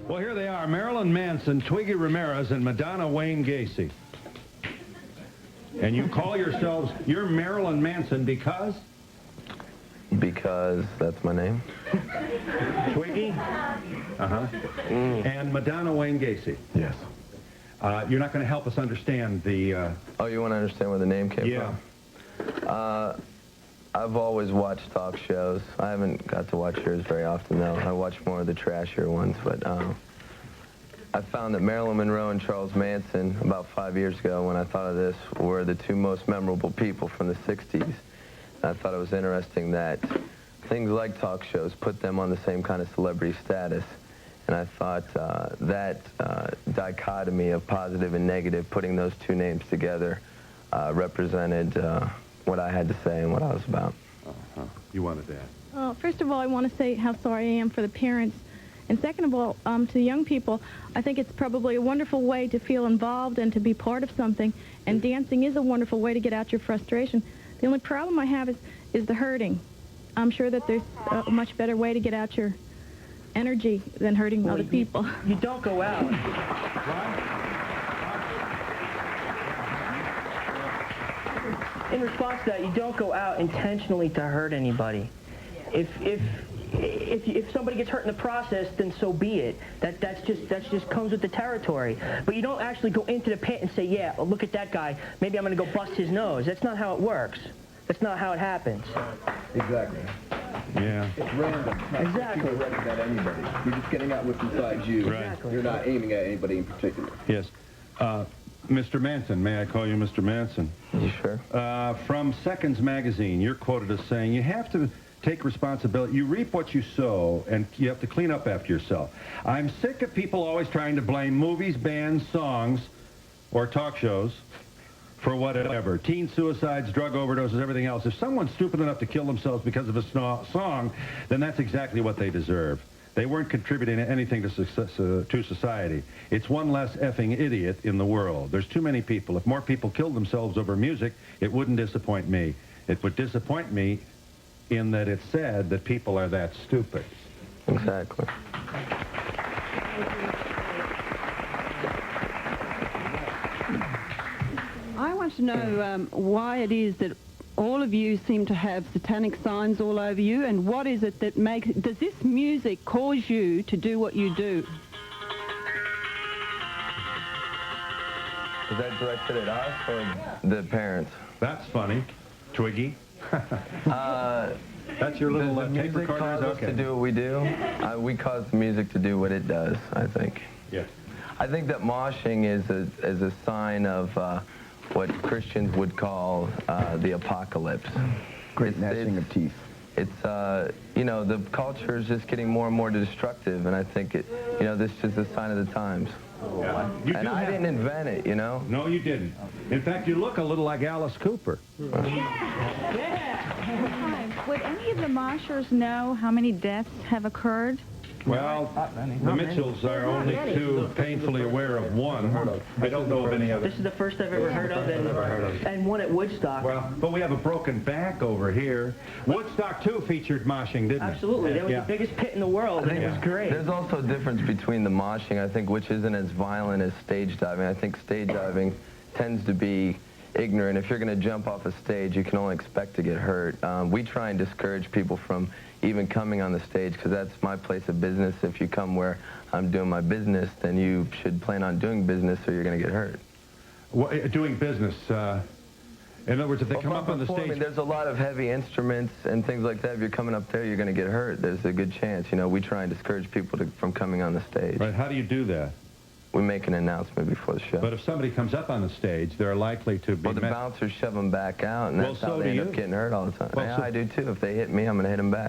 Well, here they are, Marilyn Manson, Twiggy Ramirez, and Madonna Wayne Gacy. And you call yourselves, you're Marilyn Manson because? Because that's my name. Twiggy? Uh-huh. And Madonna Wayne Gacy? Yes. You're not going to help us understand the... Oh, you want to understand where the name came yeah. from? I've always watched talk shows. I haven't got to watch yours very often, though. I watch more of the trashier ones, but I found that Marilyn Monroe and Charles Manson, about 5 years ago, when I thought of this, were the two most memorable people from the 60s. I thought it was interesting that things like talk shows put them on the same kind of celebrity status. And I thought that dichotomy of positive and negative, putting those two names together, represented what I had to say and what I was about. You wanted that. Well, first of all, I want to say how sorry I am for the parents. And second of all, to the young people, I think it's probably a wonderful way to feel involved and to be part of something. And dancing is a wonderful way to get out your frustration. The only problem I have is the hurting. I'm sure that there's a much better way to get out your energy than hurting other people. You don't go out. In response to that, you don't go out intentionally to hurt anybody. If somebody gets hurt in the process, then so be it. That's just comes with the territory. But you don't actually go into the pit and say, yeah, well, look at that guy. Maybe I'm going to go bust his nose. That's not how it works. That's not how it happens. Exactly. Yeah. It's random. Exactly. You're not at anybody. You're just getting out what's inside you. Right. Exactly. You're not aiming at anybody in particular. Yes. Mr. Manson, may I call you Mr. Manson? You sure? From Seconds magazine, you're quoted as saying, you have to take responsibility. You reap what you sow, and you have to clean up after yourself. I'm sick of people always trying to blame movies, bands, songs, or talk shows for whatever. Teen suicides, drug overdoses, everything else. If someone's stupid enough to kill themselves because of a song, then that's exactly what they deserve. They weren't contributing anything to society. It's one less effing idiot in the world. There's too many people. If more people killed themselves over music, it wouldn't disappoint me. It would disappoint me in that it's sad that people are that stupid. Exactly. I want to know why it is that all of you seem to have satanic signs all over you, and what is it that makes... Does this music cause you to do what you do? Is that directed at us or the parents? That's funny. Twiggy? That's your little Does the tape music recorder? cause us Okay. to do what we do? We cause the music to do what it does, I think. Yes. I think that moshing is a sign of what Christians would call the apocalypse. Great gnashing of teeth. It's, you know, the culture is just getting more and more destructive, and I think this is just a sign of the times. Yeah. And I didn't invent it, you know? No, you didn't. In fact, you look a little like Alice Cooper. Would any of the moshers know how many deaths have occurred? Well, the Mitchells are only too painfully aware of one. I don't know of any other. This is the first I've ever heard of, and one at Woodstock. Well, but we have a broken back over here. Woodstock, too, featured moshing, didn't it? Absolutely. That was the biggest pit in the world, and it was great. There's also a difference between the moshing, I think, which isn't as violent as stage diving. I think stage diving tends to be ignorant. If you're going to jump off a stage, you can only expect to get hurt. We try and discourage people from even coming on the stage, because that's my place of business. If you come where I'm doing my business, then you should plan on doing business, or you're going to get hurt. Well, doing business, in other words, if they come up on the stage... There's a lot of heavy instruments and things like that. If you're coming up there, you're going to get hurt. There's a good chance. You know, we try and discourage people from coming on the stage. Right, how do you do that? We make an announcement before the show. But if somebody comes up on the stage, they're likely to be... Well, the bouncers shove them back out, and that's how so they do end up you. getting hurt all the time. Well, Yeah, so- I do, too. If they hit me, I'm going to hit them back.